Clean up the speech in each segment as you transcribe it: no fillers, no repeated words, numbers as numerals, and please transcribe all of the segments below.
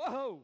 Whoa!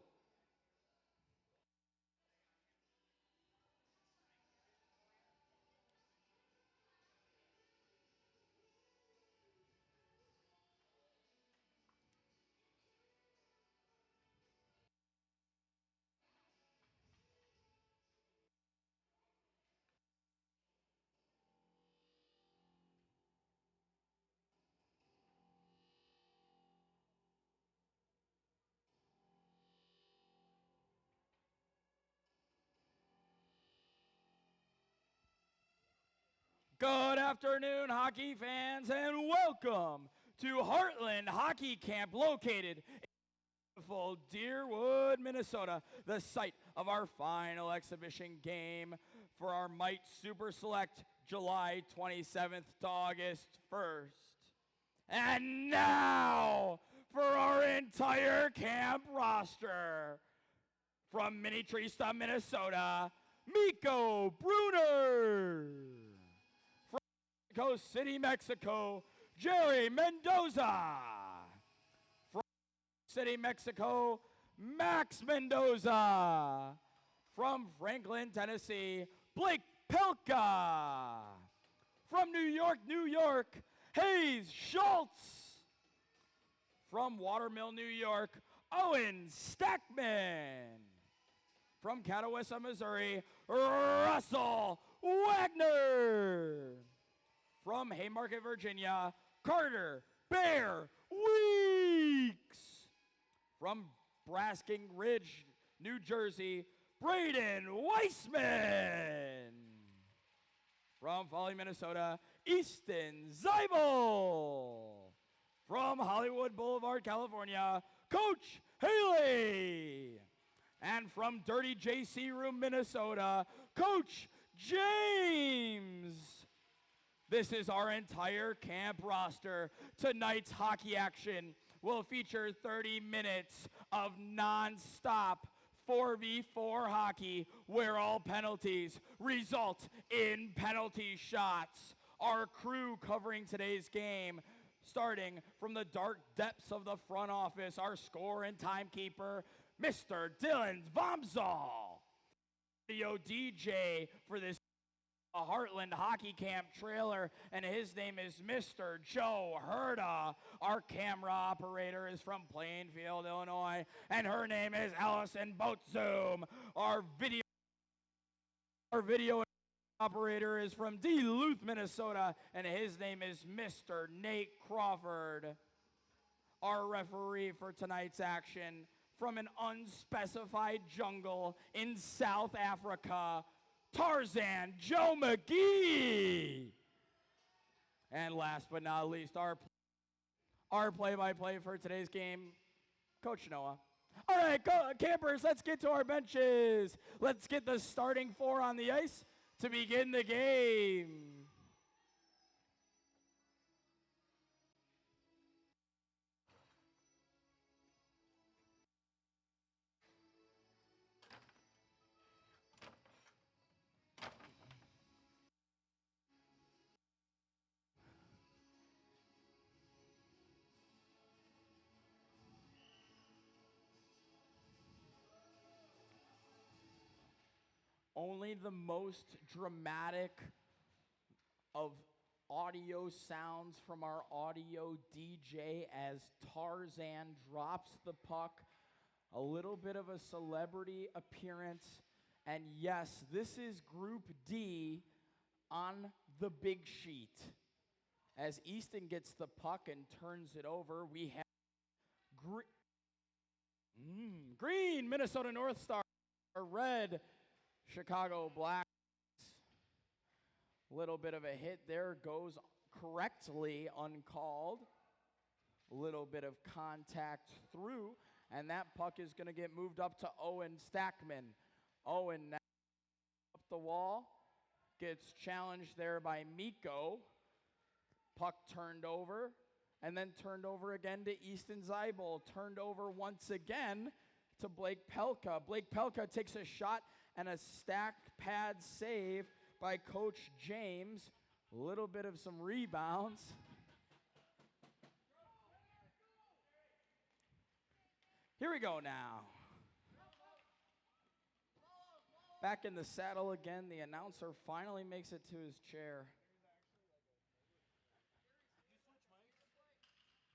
Good afternoon, hockey fans, and welcome to Heartland Hockey Camp, located in beautiful Deerwood, Minnesota, the site of our final exhibition game for our Mite Super Select, July 27th to August 1st. And now for our entire camp roster. From Minnetrista, Minnesota, Miko Brunner. Mexico City, Mexico, Jerry Mendoza. From City, Mexico, Max Mendoza. From Franklin, Tennessee, Blake Pelka. From New York, New York, Hayes Schultz. From Watermill, New York, Owen Stackman. From Catawissa, Missouri, Russell Wagner. From Haymarket, Virginia, Carter Bear Weeks. From Brasking Ridge, New Jersey, Braden Weissman. From Foley, Minnesota, Easton Zeibel. From Hollywood Boulevard, California, Coach Haley. And from Dirty JC Room, Minnesota, Coach James. This is our entire camp roster. Tonight's hockey action will feature 30 minutes of non-stop 4v4 hockey where all penalties result in penalty shots. Our crew covering today's game, starting from the dark depths of the front office, our score and timekeeper, Mr. Dylan Vomzal. Video DJ for this Heartland Hockey Camp trailer, and his name is Mr. Joe Herda. Our camera operator is from Plainfield, Illinois, and her name is Allison Boatzoom. Our video operator is from Duluth, Minnesota, and his name is Mr. Nate Crawford. Our referee for tonight's action, from an unspecified jungle in South Africa, Tarzan Joe McGee. And last but not least, our play-by-play for today's game, Coach Noah. All right, campers, let's get to our benches. Let's get the starting four on the ice to begin the game. Only the most dramatic of audio sounds from our audio DJ as Tarzan drops the puck. A little bit of a celebrity appearance. And yes, this is Group D on the big sheet. As Easton gets the puck and turns it over, we have green, Minnesota North Star, red, Chicago Blacks. Little bit of a hit there, goes correctly uncalled. A little bit of contact through, and that puck is going to get moved up to Owen Stackman. Owen now up the wall, gets challenged there by Miko. Puck turned over, and then turned over again to Easton Zeibel. Turned over once again to Blake Pelka. Blake Pelka takes a shot and a stack pad save by Coach James. A little bit of some rebounds. Here we go now. Back in the saddle again. The announcer finally makes it to his chair.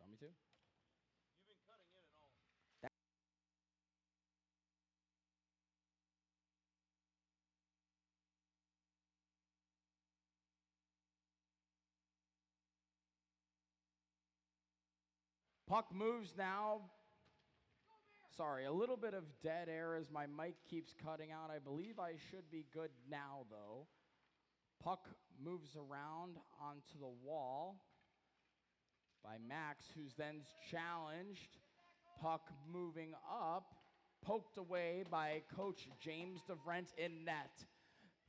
Want me to? You've been cutting in and all. Puck moves now. Sorry, a little bit of dead air as my mic keeps cutting out. I believe I should be good now, though. Puck moves around onto the wall by Max, who's then challenged. Puck moving up, poked away by Coach James DeVrent in net.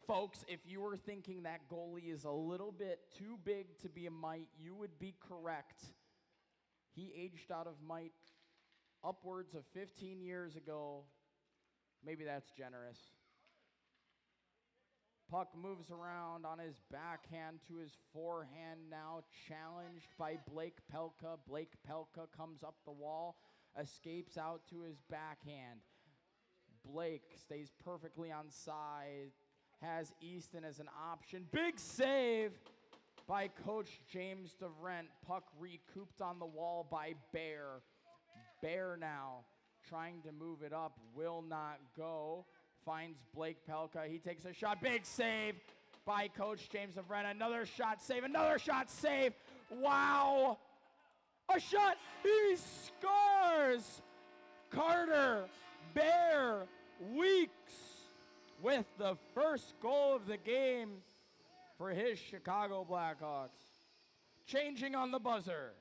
Folks, if you were thinking that goalie is a little bit too big to be a Mite, you would be correct. He aged out of Mite upwards of 15 years ago. Maybe that's generous. Puck moves around on his backhand to his forehand now, challenged by Blake Pelka. Blake Pelka comes up the wall, escapes out to his backhand. Blake stays perfectly on side, has Easton as an option. Big save by Coach James DeVrent. Puck recouped on the wall by Bear. Bear now trying to move it up, will not go. Finds Blake Pelka. He takes a shot. Big save by Coach James DeVrent. Another shot save. Another shot save. Wow. A shot. He scores. Carter Bear Weeks with the first goal of the game for his Chicago Blackhawks. Changing on the buzzer.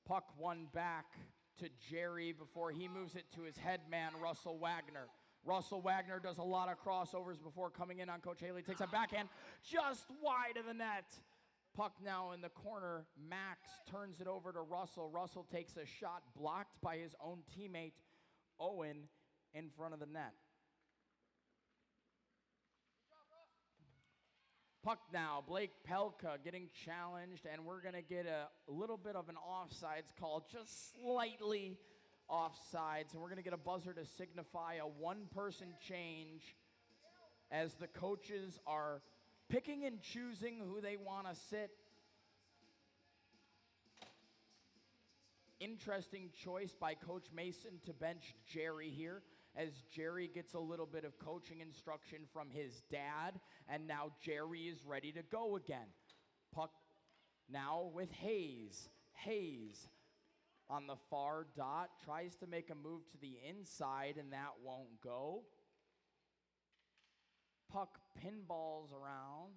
Puck won back to Jerry before he moves it to his head man, Russell Wagner. Russell Wagner does a lot of crossovers before coming in on Coach Haley. Takes a backhand just wide of the net. Puck now in the corner. Max turns it over to Russell. Russell takes a shot blocked by his own teammate, Owen, in front of the net. Puck now, Blake Pelka getting challenged, and we're going to get a little bit of an offsides call, just slightly offsides, and we're going to get a buzzer to signify a one-person change as the coaches are picking and choosing who they want to sit. Interesting choice by Coach Mason to bench Jerry here, as Jerry gets a little bit of coaching instruction from his dad, and now Jerry is ready to go again. Puck now with Hayes. Hayes on the far dot, tries to make a move to the inside, and that won't go. Puck pinballs around,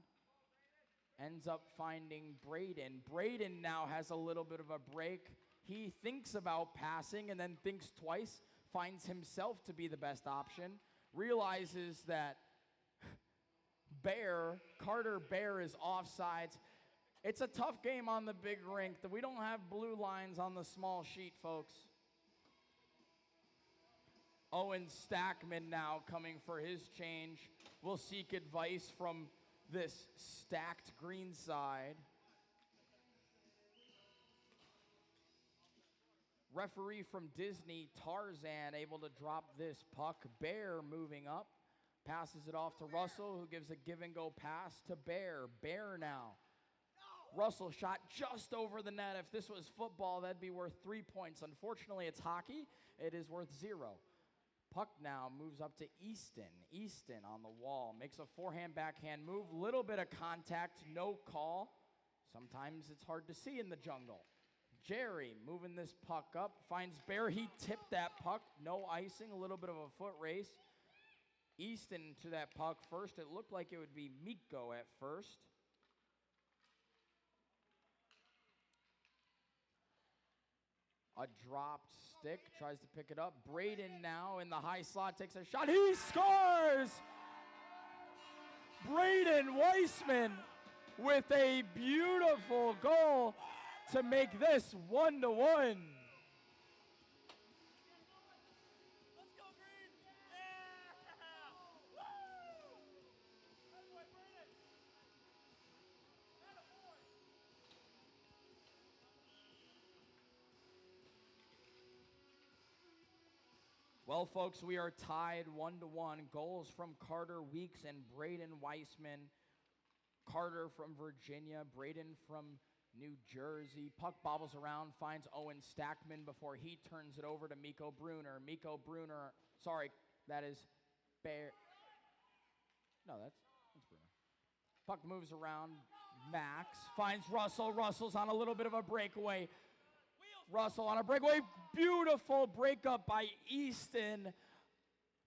ends up finding Braden. Braden now has a little bit of a break. He thinks about passing and then thinks twice, finds himself to be the best option, realizes that Carter Bear is offsides. It's a tough game on the big rink. We don't have blue lines on the small sheet, folks. Owen Stackman now coming for his change. We'll seek advice from this stacked green side. Referee from Disney, Tarzan, able to drop this puck. Bear moving up. Passes it off to Russell, who gives a give-and-go pass to Bear. Bear now. Russell shot just over the net. If this was football, that'd be worth 3 points. Unfortunately, it's hockey. It is worth 0. Puck now moves up to Easton. Easton on the wall. Makes a forehand-backhand move. Little bit of contact, no call. Sometimes it's hard to see in the jungle. Jerry moving this puck up. Finds Bear. He tipped that puck. No icing. A little bit of a foot race. Easton to that puck first. It looked like it would be Mikko at first. A dropped stick, tries to pick it up. Braden now in the high slot takes a shot. He scores! Braden Weissman with a beautiful goal to make this 1-1. Well, folks, we are tied 1-1. Goals from Carter Weeks and Braden Weissman. Carter from Virginia, Braden from New Jersey. Puck bobbles around, finds Owen Stackman before he turns it over to Mikko Bruner. Mikko Bruner, sorry, that is Bear. No, that's Bruner. Puck moves around. Max finds Russell. Russell's on a little bit of a breakaway. Russell on a breakaway. Beautiful breakup by Easton.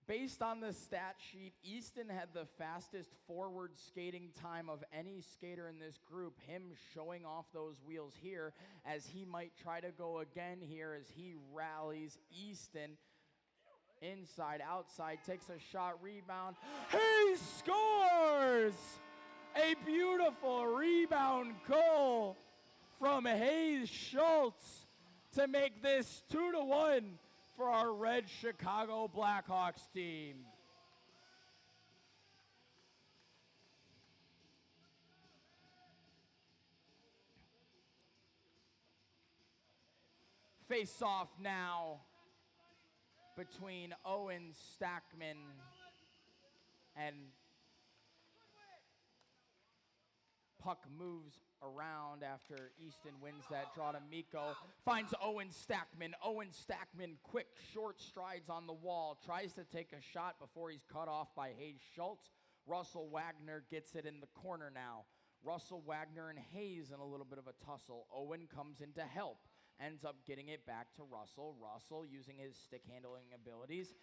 Based on the stat sheet, Easton had the fastest forward skating time of any skater in this group. Him showing off those wheels here as he might try to go again here as he rallies Easton. Inside, outside, takes a shot, rebound. He scores! A beautiful rebound goal from Hayes Schultz to make this 2-1 for our Red Chicago Blackhawks team. Face off now between Owen Stackman and puck moves around after Easton wins that draw to Mikko. Finds Owen Stackman. Owen Stackman, quick, short strides on the wall. Tries to take a shot before he's cut off by Hayes Schultz. Russell Wagner gets it in the corner now. Russell Wagner and Hayes in a little bit of a tussle. Owen comes in to help. Ends up getting it back to Russell. Russell using his stick handling abilities.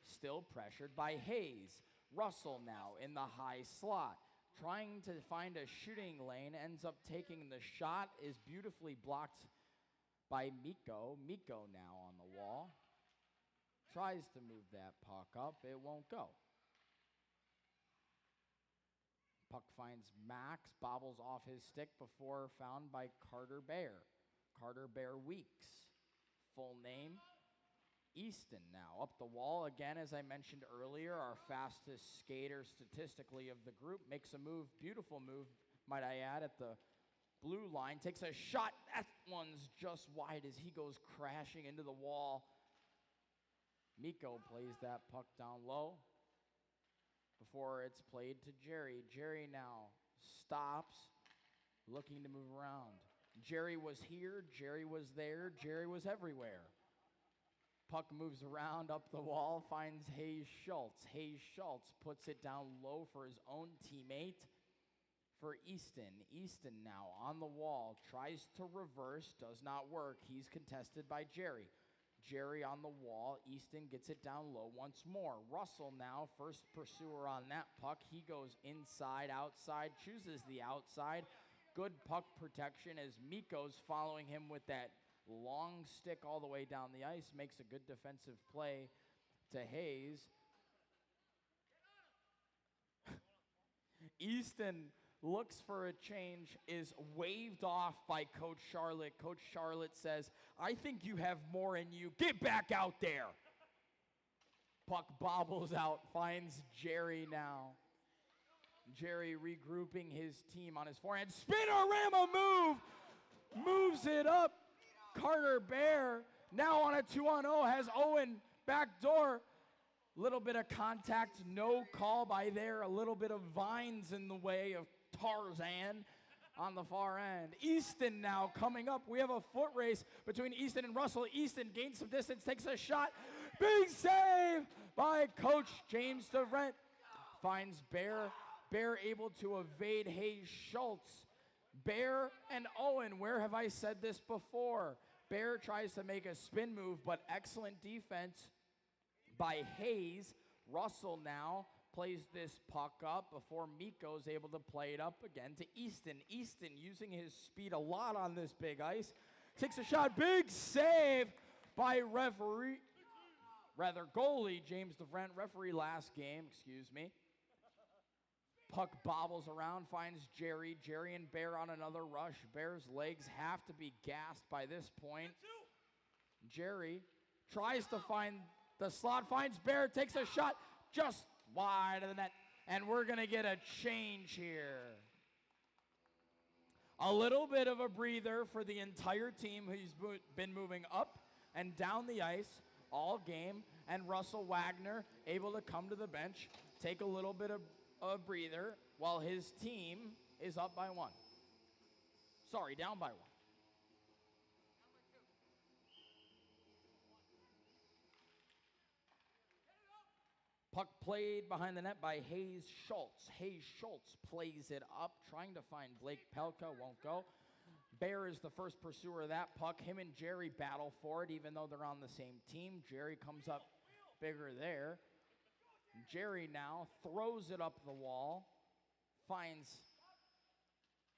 Still pressured by Hayes. Russell now in the high slot. Trying to find a shooting lane, ends up taking the shot, is beautifully blocked by Mikko. Mikko now on the wall. Tries to move that puck up, it won't go. Puck finds Max, bobbles off his stick before found by Carter Bear. Carter Bear Weeks. Full name, Easton now up the wall again, as I mentioned earlier, our fastest skater statistically of the group, makes a move, beautiful move, might I add, at the blue line, takes a shot, that one's just wide as he goes crashing into the wall. Mikko plays that puck down low before it's played to Jerry. Jerry now stops, looking to move around. Jerry was here, Jerry was there, Jerry was everywhere. Puck moves around up the wall, finds Hayes Schultz. Hayes Schultz puts it down low for his own teammate for Easton. Easton now on the wall, tries to reverse, does not work. He's contested by Jerry. Jerry on the wall, Easton gets it down low once more. Russell now, first pursuer on that puck. He goes inside, outside, chooses the outside. Good puck protection as Mikko's following him with that long stick all the way down the ice, makes a good defensive play to Hayes. Easton looks for a change, is waved off by Coach Charlotte. Coach Charlotte says, I think you have more in you. Get back out there. Puck bobbles out, finds Jerry now. Jerry regrouping his team on his forehand. Spinorama move! Moves it up. Carter Bear now on a 2-on-0 has Owen backdoor. Little bit of contact, no call by there. A little bit of vines in the way of Tarzan on the far end. Easton now coming up. We have a foot race between Easton and Russell. Easton gains some distance, takes a shot. Big save by Coach James DeVrent. Finds Bear. Bear able to evade Hayes Schultz. Bear and Owen, where have I said this before? Bear tries to make a spin move, but excellent defense by Hayes. Russell now plays this puck up before Mikko's able to play it up again to Easton. Easton using his speed a lot on this big ice. Takes a shot, big save by goalie James DeVrent, referee last game, excuse me. Puck bobbles around, finds Jerry. Jerry and Bear on another rush. Bear's legs have to be gassed by this point. Jerry tries to find the slot, finds Bear, takes a shot just wide of the net. And we're going to get a change here. A little bit of a breather for the entire team who's been moving up and down the ice. all game, and Russell Wagner able to come to the bench, take a little bit of a breather while his team is up by 1. Sorry, down by 1. Puck played behind the net by Hayes Schultz. Hayes Schultz plays it up, trying to find Blake Pelka, won't go. Bear is the first pursuer of that puck. Him and Jerry battle for it, even though they're on the same team. Jerry comes up bigger there. Jerry now throws it up the wall, finds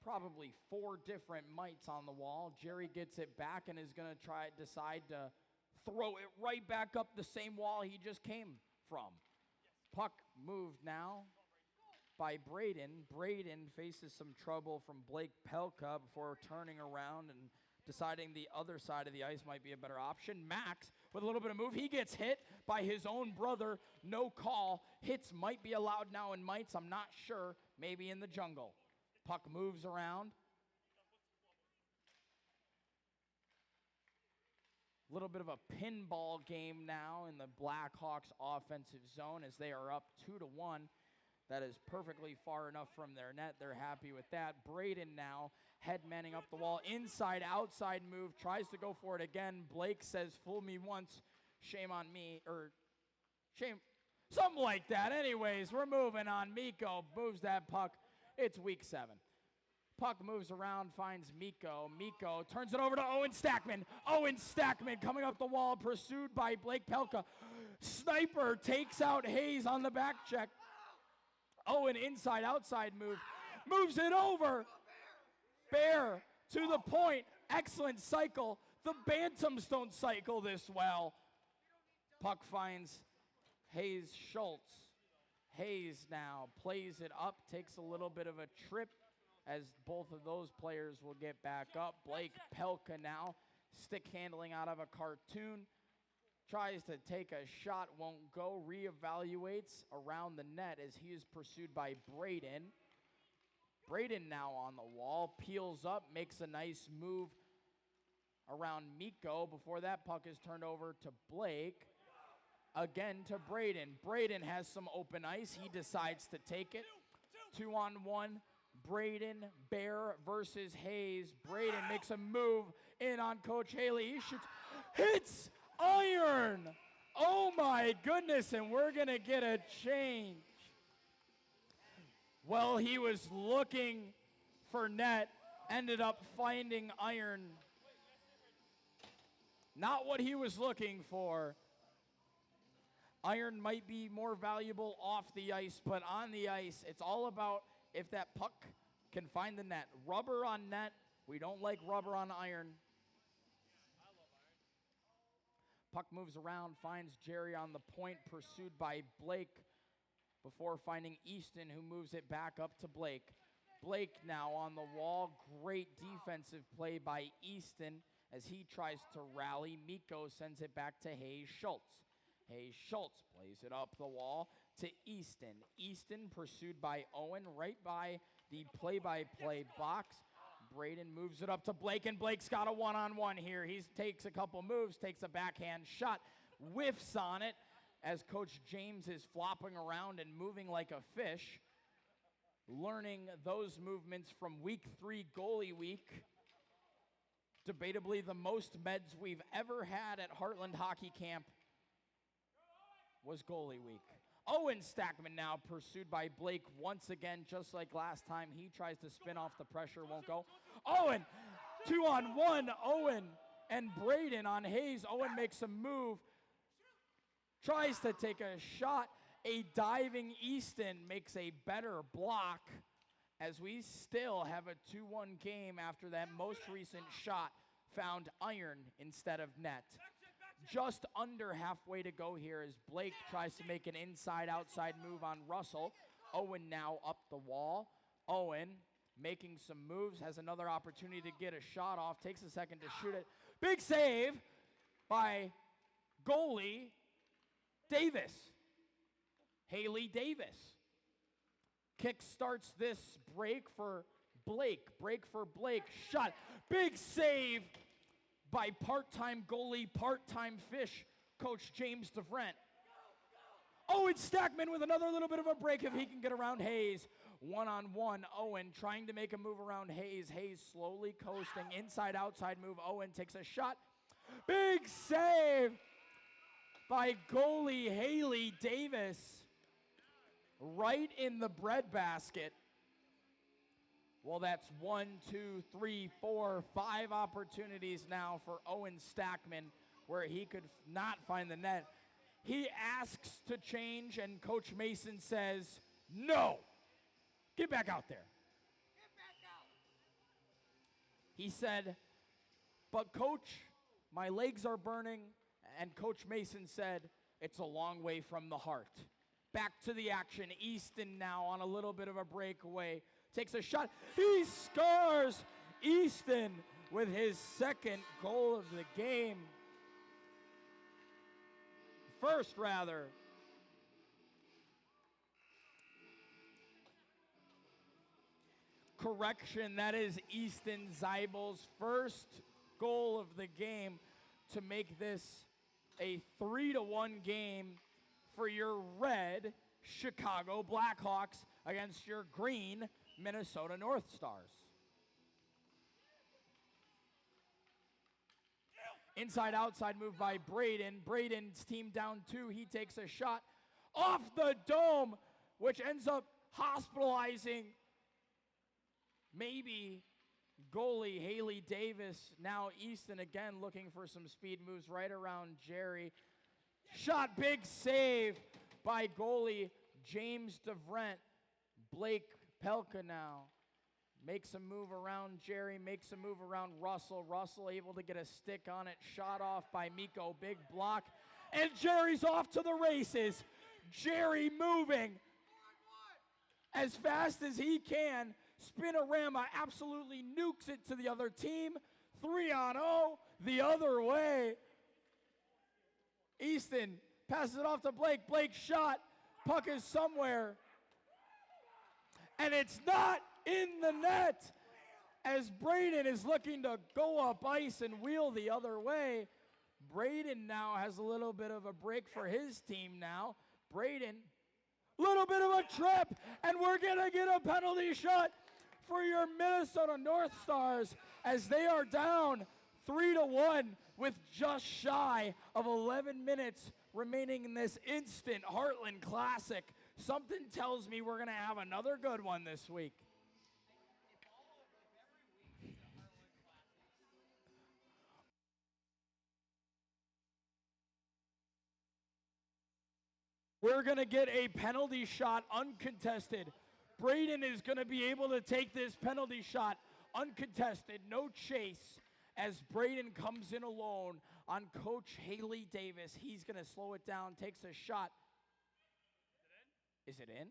probably 4 different mites on the wall. Jerry gets it back and is going to decide to throw it right back up the same wall he just came from. Puck moved now by Braden. Braden faces some trouble from Blake Pelka before turning around and deciding the other side of the ice might be a better option. Max with a little bit of move. He gets hit by his own brother. No call. Hits might be allowed now in mites. I'm not sure. Maybe in the jungle. Puck moves around. A little bit of a pinball game now in the Blackhawks offensive zone as they are up 2-1. That is perfectly far enough from their net. They're happy with that. Braden now head manning up the wall. Inside, outside move. Tries to go for it again. Blake says, fool me once, shame on me. Or shame, something like that. Anyways, we're moving on. Mikko moves that puck. It's week 7. Puck moves around, finds Mikko. Mikko turns it over to Owen Stackman. Owen Stackman coming up the wall, pursued by Blake Pelka. Sniper takes out Hayes on the back check. Owen inside, outside move. Moves it over. Bear to the point. Excellent cycle. The Bantams don't cycle this well. Puck finds Hayes Schultz. Hayes now plays it up, takes a little bit of a trip as both of those players will get back up. Blake Pelka now, stick handling out of a cartoon. Tries to take a shot, won't go. Reevaluates around the net as he is pursued by Braden. Braden now on the wall, peels up, makes a nice move around Mikko before that puck is turned over to Blake. Again to Braden. Braden has some open ice. He decides to take it. 2-on-1. Braden, Bear versus Hayes. Braden makes a move in on Coach Haley. He shoots, hits iron. Oh my goodness, and we're going to get a change. Well, he was looking for net, ended up finding iron. Not what he was looking for. Iron might be more valuable off the ice, but on the ice, it's all about if that puck can find the net. Rubber on net, we don't like rubber on iron. Puck moves around, finds Jerry on the point, pursued by Blake before finding Easton, who moves it back up to Blake. Blake now on the wall. Great defensive play by Easton as he tries to rally. Mikko sends it back to Hayes Schultz. Hayes Schultz plays it up the wall to Easton. Easton pursued by Owen right by the play-by-play box. Braden moves it up to Blake, and Blake's got a one-on-one here. He takes a couple moves, takes a backhand shot, whiffs on it as Coach James is flopping around and moving like a fish. Learning those movements from week 3 goalie week. Debatably the most meds we've ever had at Heartland Hockey Camp was goalie week. Owen Stackman now pursued by Blake once again, just like last time. He tries to spin off the pressure, won't go. Owen, 2-on-1, Owen and Braden on Hayes. Owen makes a move, tries to take a shot. A diving Easton makes a better block as we still have a 2-1 game after that most recent shot found iron instead of net. Just under halfway to go here as Blake tries to make an inside-outside move on Russell. Owen now up the wall. Owen making some moves, has another opportunity to get a shot off, takes a second to shoot it. Big save by goalie Davis. Haley Davis. Kick starts this break for Blake. Shot. Big save by part-time goalie, part-time fish, Coach James DeVrent. Owen Stackman with another little bit of a break if he can get around Hayes. One-on-one, Owen trying to make a move around Hayes. Hayes slowly coasting, inside-outside move. Owen takes a shot. Big save by goalie Haley Davis. Right in the breadbasket. Well, that's 1, 2, 3, 4, 5 opportunities now for Owen Stackman where he could not find the net. He asks to change, and Coach Mason says, no, get back out there. Get back out. He said, but Coach, my legs are burning, and Coach Mason said, it's a long way from the heart. Back to the action. Easton now on a little bit of a breakaway. Takes a shot. He scores. Easton with his second goal of the game. First, rather. Correction, that is Easton Zeibel's first goal of the game to make this a 3-1 game for your red Chicago Blackhawks against your green Minnesota North Stars. Inside-outside move by Braden. Braden's team down 2. He takes a shot off the dome, which ends up hospitalizing maybe goalie Haley Davis. Now Easton again looking for some speed moves right around Jerry. Shot, big save by goalie James DeVrent. Blake Pelka now makes a move around Jerry, makes a move around Russell. Russell able to get a stick on it. Shot off by Mikko. Big block. And Jerry's off to the races. Jerry moving as fast as he can. Spinorama absolutely nukes it to the other team. 3-on-0 the other way. Easton passes it off to Blake. Blake shot. Puck is somewhere. And it's not in the net as Braden is looking to go up ice and wheel the other way. Braden now has a little bit of a break for his team now. Braden, little bit of a trip, and we're going to get a penalty shot for your Minnesota North Stars as they are down 3-1 with just shy of 11 minutes remaining in this instant Heartland Classic. Something tells me we're going to have another good one this week. We're going to get a penalty shot uncontested. Braden is going to be able to take this penalty shot uncontested, no chase, as Braden comes in alone on Coach Haley Davis. He's going to slow it down, takes a shot. Is it in?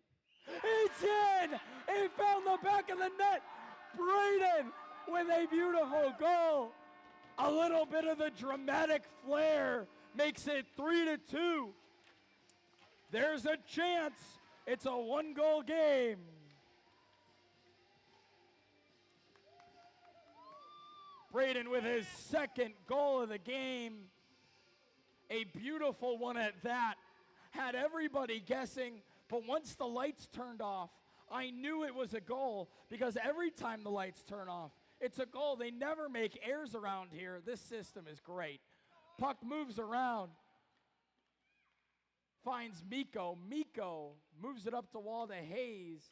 It's in! He found the back of the net. Braden with a beautiful goal. A little bit of the dramatic flair makes it 3-2. There's a chance. It's a 1-goal game. Braden with his second goal of the game. A beautiful one at that. Had everybody guessing, but once the lights turned off, I knew it was a goal because every time the lights turn off, it's a goal. They never make errors around here. This system is great. Puck moves around. Finds Mikko. Mikko moves it up the wall to Hayes.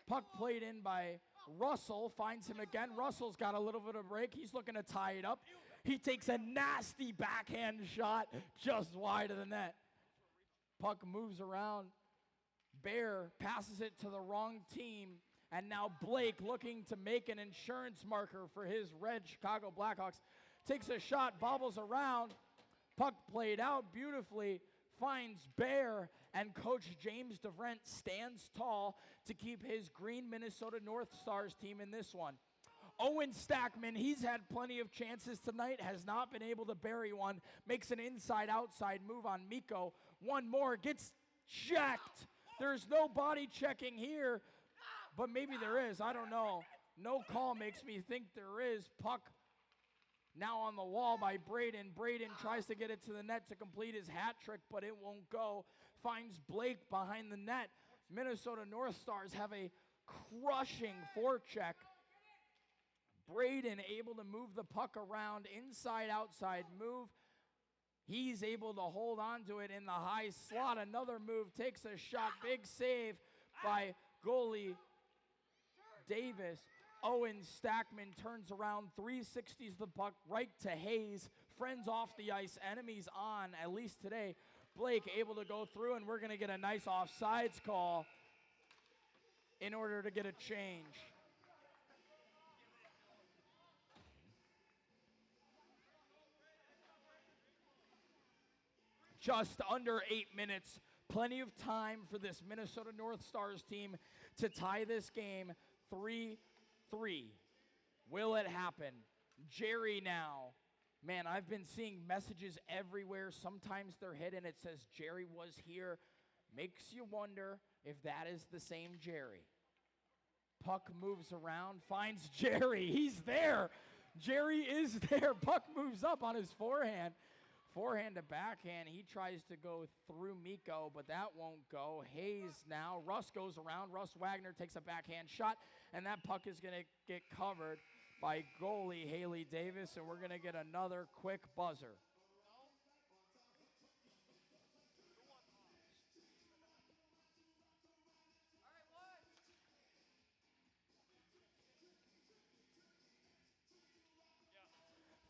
Puck played in by Russell. Finds him again. Russell's got a little bit of a break. He's looking to tie it up. He takes a nasty backhand shot just wide of the net. Puck moves around. Bear passes it to the wrong team. And now Blake looking to make an insurance marker for his red Chicago Blackhawks. Takes a shot, bobbles around. Puck played out beautifully. Finds Bear, and Coach James DeVrent stands tall to keep his green Minnesota North Stars team in this one. Owen Stackman, he's had plenty of chances tonight, has not been able to bury one. Makes an inside-outside move on Mikko. One more, gets checked. There's no body checking here, but maybe there is, I don't know. No call makes me think there is. Puck Now on the wall by Braden. Braden tries to get it to the net to complete his hat trick, but it won't go. Finds Blake behind the net. Minnesota North Stars have a crushing forecheck. Braden able to move the puck around, inside, outside move. He's able to hold on to it in the high slot. Another move, takes a shot, big save by goalie Davis. Owen Stackman turns around, 360s the puck right to Hayes. Friends off the ice, enemies on, at least today. Blake able to go through, and we're going to get a nice offsides call in order to get a change. Just under 8 minutes. Plenty of time for this Minnesota North Stars team to tie this game 3-3. Will it happen? Jerry now. Man, I've been seeing messages everywhere. Sometimes they're hidden. It says Jerry was here. Makes you wonder if that is the same Jerry. Puck moves around, finds Jerry. He's there. Jerry is there. Puck moves up on his forehand. Forehand to backhand. He tries to go through Mikko, but that won't go. Hayes now. Russ goes around. Russ Wagner takes a backhand shot, and that puck is going to get covered by goalie Haley Davis, and we're going to get another quick buzzer.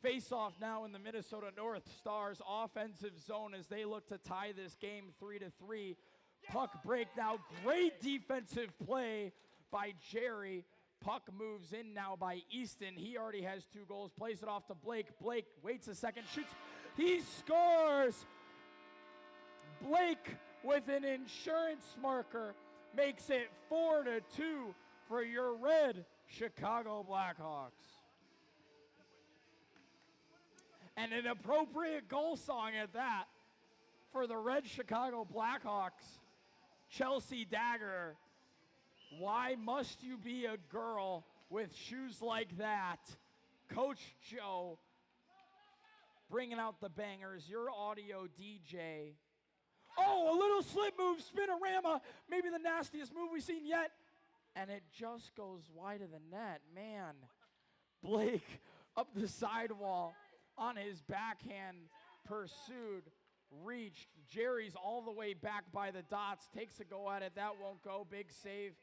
Face-off now in the Minnesota North Stars offensive zone as they look to tie this game 3-3. Puck break now. Great defensive play by Jerry. Puck moves in now by Easton. He already has 2 goals. Plays it off to Blake. Blake waits a second, shoots. He scores! Blake with an insurance marker makes it 4-2 for your red Chicago Blackhawks. And an appropriate goal song at that for the red Chicago Blackhawks. Chelsea Dagger, why must you be a girl with shoes like that? Coach Joe bringing out the bangers, your audio DJ. Oh, a little slip move, spinorama, maybe the nastiest move we've seen yet. And it just goes wide of the net. Man, Blake up the sidewall. On his backhand, pursued, reached. Jerry's all the way back by the dots, takes a go at it. That won't go. Big save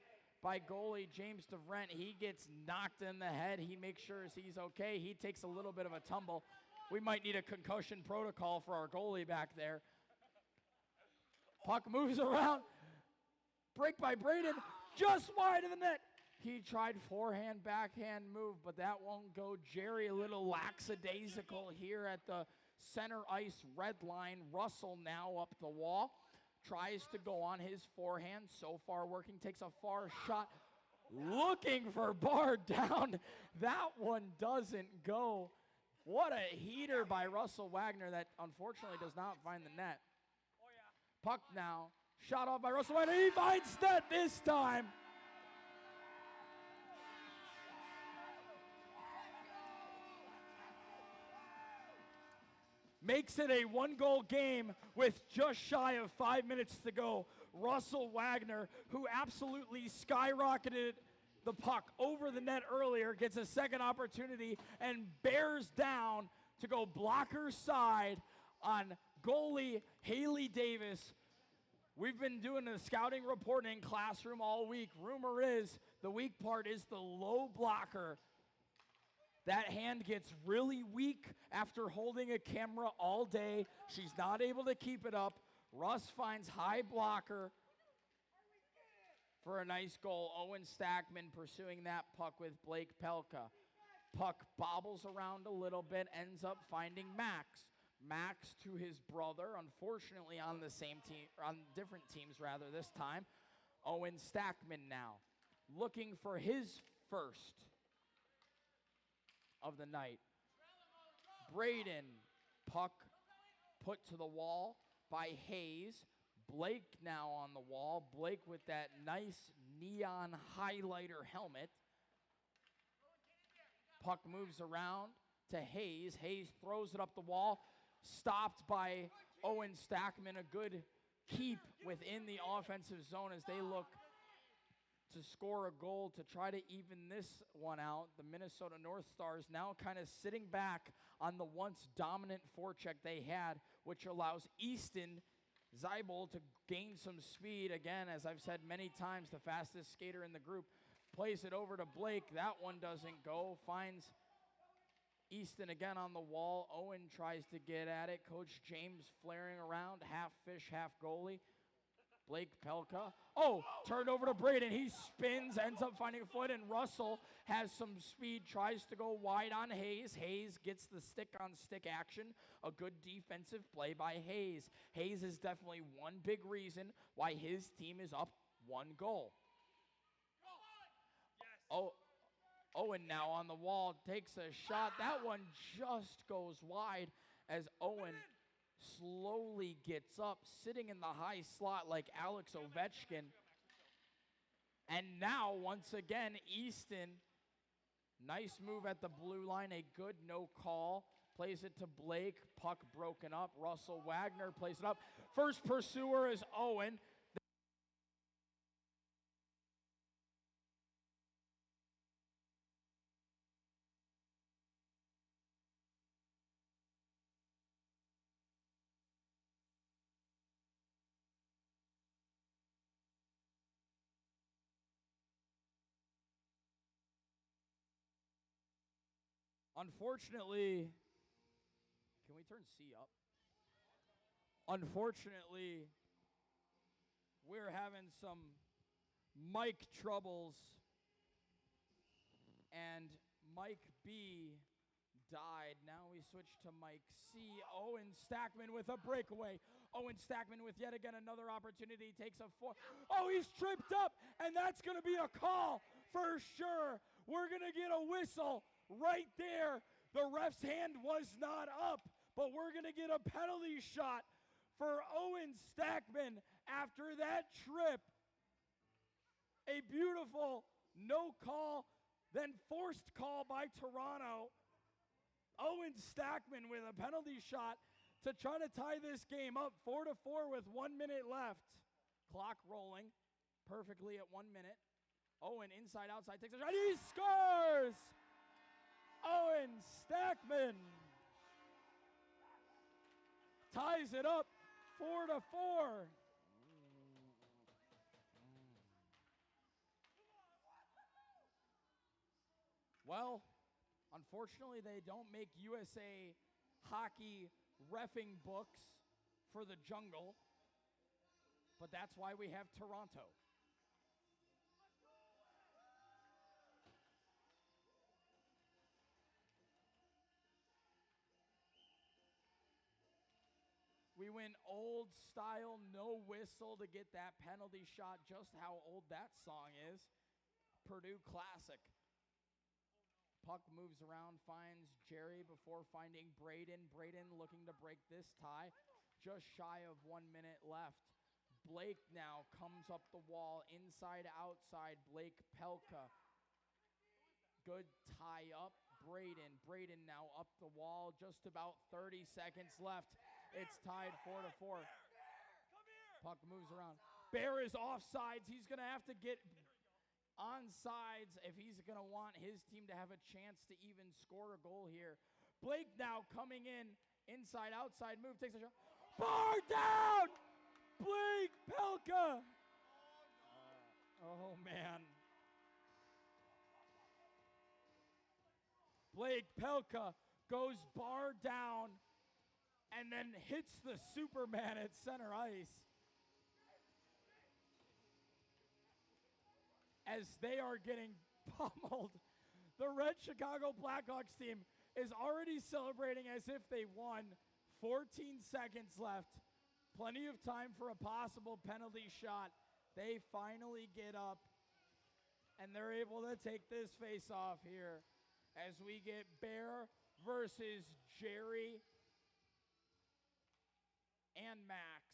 by goalie James DeVrent. He gets knocked in the head. He makes sure he's okay. He takes a little bit of a tumble. We might need a concussion protocol for our goalie back there. Puck moves around. Break by Braden, just wide of the net. He tried forehand, backhand move, but that won't go. Jerry a little lackadaisical here at the center ice red line. Russell now up the wall. Tries to go on his forehand. So far working, takes a far shot. Looking for bar down. That one doesn't go. What a heater by Russell Wagner that unfortunately does not find the net. Puck now. Shot off by Russell Wagner. He finds net this time. Makes it a 1-goal game with just shy of 5 minutes to go. Russell Wagner, who absolutely skyrocketed the puck over the net earlier, gets a second opportunity and bears down to go blocker side on goalie Haley Davis. We've been doing the scouting reporting classroom all week. Rumor is the weak part is the low blocker. That hand gets really weak after holding a camera all day. She's not able to keep it up. Russ finds high blocker for a nice goal. Owen Stackman pursuing that puck with Blake Pelka. Puck bobbles around a little bit, ends up finding Max. Max to his brother, unfortunately on the same team, on different teams rather this time. Owen Stackman now looking for his first of the night. Braden, puck put to the wall by Hayes. Blake now on the wall. Blake with that nice neon highlighter helmet. Puck moves around. to Hayes. Hayes throws it up the wall, stopped by Owen Stackman. A good keep within the offensive zone as they look to score a goal to try to even this one out. The Minnesota North Stars now kind of sitting back on the once dominant forecheck they had, which allows Easton Zeibel to gain some speed. Again, as I've said many times, the fastest skater in the group. Plays it over to Blake. That one doesn't go. Finds Easton again on the wall. Owen tries to get at it. Coach James flaring around, half fish, half goalie. Blake Pelka. Oh, turned over to Braden. He spins, ends up finding a foot, and Russell has some speed, tries to go wide on Hayes. Hayes gets the stick-on-stick action. A good defensive play by Hayes. Hayes is definitely one big reason why his team is up 1 goal. Oh, Owen now on the wall, takes a shot. That one just goes wide as Owen slowly gets up, sitting in the high slot like Alex Ovechkin. And now, once again, Easton, nice move at the blue line, a good no call. Plays it to Blake, puck broken up. Russell Wagner plays it up. First pursuer is Owen. Unfortunately, can we turn C up? Unfortunately, we're having some mic troubles, and Mike B died. Now we switch to Mike C. Owen Stackman with a breakaway. Owen Stackman with yet again another opportunity. Takes a four. Oh, he's tripped up, and that's going to be a call for sure. We're going to get a whistle right there. The ref's hand was not up, but we're going to get a penalty shot for Owen Stackman after that trip. A beautiful no call, then forced call by Toronto. Owen Stackman with a penalty shot to try to tie this game up 4-4 with 1 minute left. Clock rolling perfectly at 1 minute. Owen inside outside takes a shot. He scores! Owen Stackman ties it up 4-4. Well, unfortunately, they don't make USA hockey reffing books for the jungle, but that's why we have Toronto. We went old style, no whistle to get that penalty shot. Just how old that song is. Purdue classic. Puck moves around, finds Jerry before finding Braden. Braden looking to break this tie. Just shy of 1 minute left. Blake now comes up the wall, inside, outside. Blake Pelka. Good tie up. Braden now up the wall. Just about 30 seconds left. It's tied 4-4. Puck moves around. Bear is offsides. He's going to have to get onsides if he's going to want his team to have a chance to even score a goal here. Blake now coming in. Inside, outside move. Takes a shot. Bar down! Blake Pelka! Oh, man. Blake Pelka goes bar down and then hits the Superman at center ice. As they are getting pummeled, the Red Chicago Blackhawks team is already celebrating as if they won. 14 seconds left. Plenty of time for a possible penalty shot. They finally get up, and they're able to take this face-off here as we get Bear versus Jerry and Max.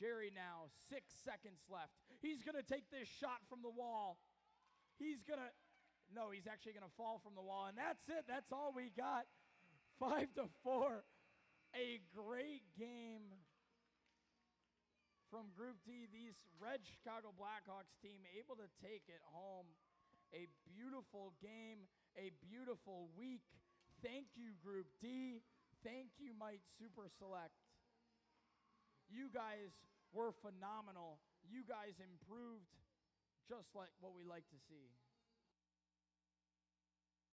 Jerry now, 6 seconds left. He's going to take this shot from the wall. He's going to No, he's actually going to fall from the wall. And that's it. That's all we got. 5-4. A great game from Group D. These Red Chicago Blackhawks team able to take it home. A beautiful game, a beautiful week. Thank you, Group D. Thank you, Mite Super Select. You guys were phenomenal. You guys improved just like what we like to see.